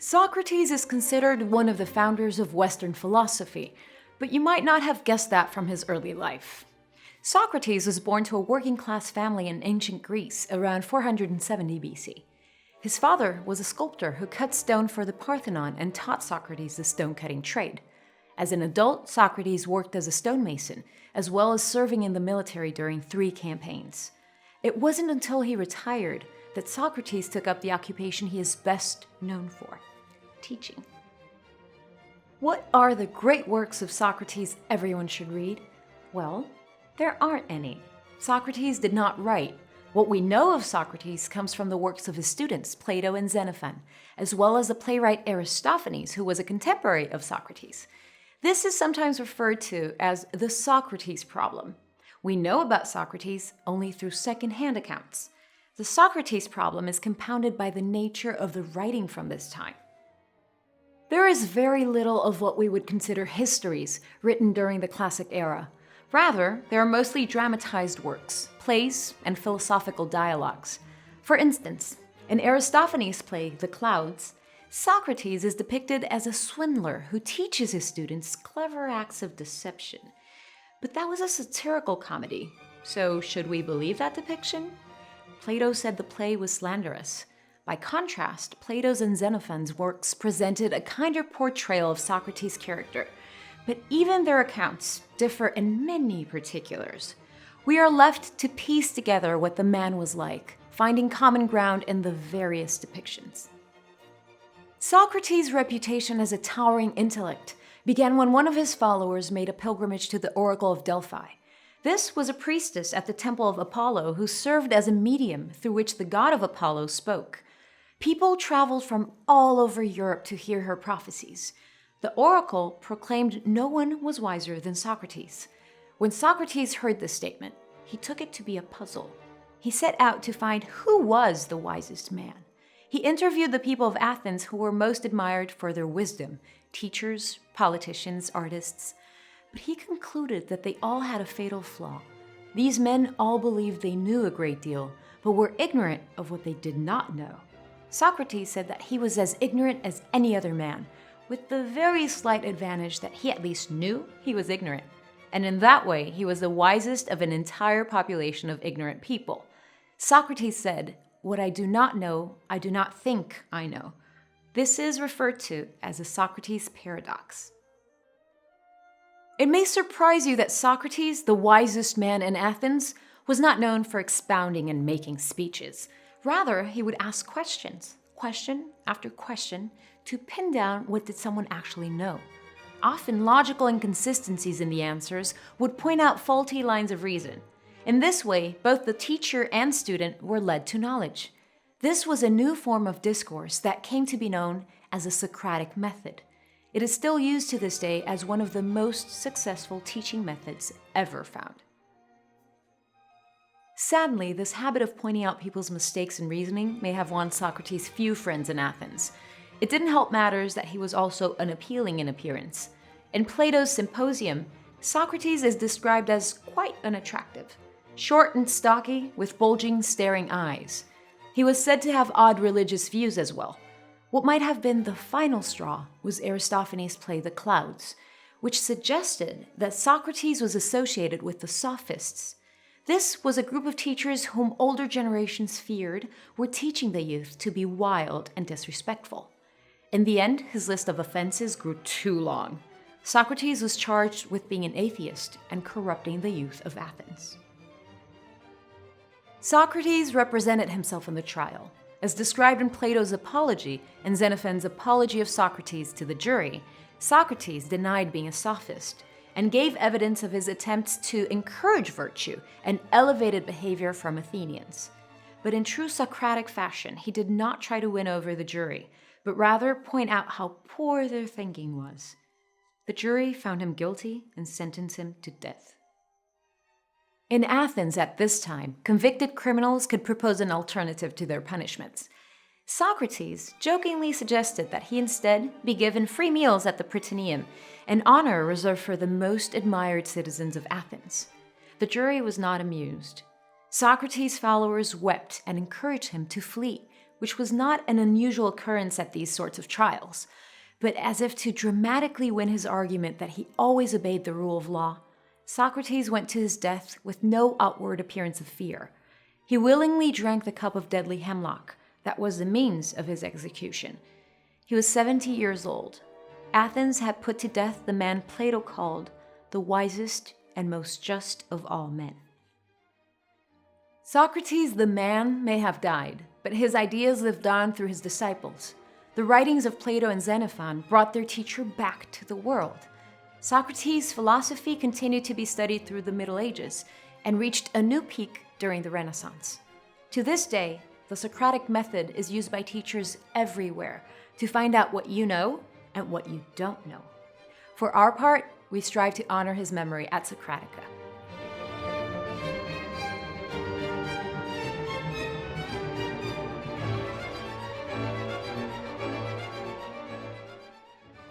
Socrates is considered one of the founders of Western philosophy, but you might not have guessed that from his early life. Socrates was born to a working-class family in ancient Greece around 470 BC. His father was a sculptor who cut stone for the Parthenon and taught Socrates the stone-cutting trade. As an adult, Socrates worked as a stonemason, as well as serving in the military during 3 campaigns. It wasn't until he retired that Socrates took up the occupation he is best known for: teaching. What are the great works of Socrates everyone should read? Well, there aren't any. Socrates did not write. What we know of Socrates comes from the works of his students, Plato and Xenophon, as well as the playwright Aristophanes, who was a contemporary of Socrates. This is sometimes referred to as the Socrates problem. We know about Socrates only through second-hand accounts. The Socrates problem is compounded by the nature of the writing from this time. There is very little of what we would consider histories written during the classic era. Rather, they are mostly dramatized works, plays, and philosophical dialogues. For instance, in Aristophanes' play, The Clouds, Socrates is depicted as a swindler who teaches his students clever acts of deception. But that was a satirical comedy, so should we believe that depiction? Plato said the play was slanderous. By contrast, Plato's and Xenophon's works presented a kinder portrayal of Socrates' character, but even their accounts differ in many particulars. We are left to piece together what the man was like, finding common ground in the various depictions. Socrates' reputation as a towering intellect began when one of his followers made a pilgrimage to the Oracle of Delphi. This was a priestess at the temple of Apollo who served as a medium through which the god of Apollo spoke. People traveled from all over Europe to hear her prophecies. The oracle proclaimed no one was wiser than Socrates. When Socrates heard this statement, he took it to be a puzzle. He set out to find who was the wisest man. He interviewed the people of Athens who were most admired for their wisdom: teachers, politicians, artists. But he concluded that they all had a fatal flaw. These men all believed they knew a great deal, but were ignorant of what they did not know. Socrates said that he was as ignorant as any other man, with the very slight advantage that he at least knew he was ignorant. And in that way, he was the wisest of an entire population of ignorant people. Socrates said, "What I do not know, I do not think I know." This is referred to as the Socrates Paradox. It may surprise you that Socrates, the wisest man in Athens, was not known for expounding and making speeches. Rather, he would ask questions, question after question, to pin down what did someone actually know. Often, logical inconsistencies in the answers would point out faulty lines of reason. In this way, both the teacher and student were led to knowledge. This was a new form of discourse that came to be known as the Socratic Method. It is still used to this day as one of the most successful teaching methods ever found. Sadly, this habit of pointing out people's mistakes in reasoning may have won Socrates few friends in Athens. It didn't help matters that he was also unappealing in appearance. In Plato's Symposium, Socrates is described as quite unattractive, short and stocky, with bulging, staring eyes. He was said to have odd religious views as well. What might have been the final straw was Aristophanes' play The Clouds, which suggested that Socrates was associated with the Sophists. This was a group of teachers whom older generations feared were teaching the youth to be wild and disrespectful. In the end, his list of offenses grew too long. Socrates was charged with being an atheist and corrupting the youth of Athens. Socrates represented himself in the trial. As described in Plato's Apology and Xenophon's Apology of Socrates to the jury, Socrates denied being a sophist and gave evidence of his attempts to encourage virtue and elevated behavior from Athenians. But in true Socratic fashion, he did not try to win over the jury, but rather point out how poor their thinking was. The jury found him guilty and sentenced him to death. In Athens at this time, convicted criminals could propose an alternative to their punishments. Socrates jokingly suggested that he instead be given free meals at the Prytaneum, an honor reserved for the most admired citizens of Athens. The jury was not amused. Socrates' followers wept and encouraged him to flee, which was not an unusual occurrence at these sorts of trials. But as if to dramatically win his argument that he always obeyed the rule of law, Socrates went to his death with no outward appearance of fear. He willingly drank the cup of deadly hemlock that was the means of his execution. He was 70 years old. Athens had put to death the man Plato called the wisest and most just of all men. Socrates the man may have died, but his ideas lived on through his disciples. The writings of Plato and Xenophon brought their teacher back to the world. Socrates' philosophy continued to be studied through the Middle Ages and reached a new peak during the Renaissance. To this day, the Socratic Method is used by teachers everywhere to find out what you know and what you don't know. For our part, we strive to honor his memory at Socratica.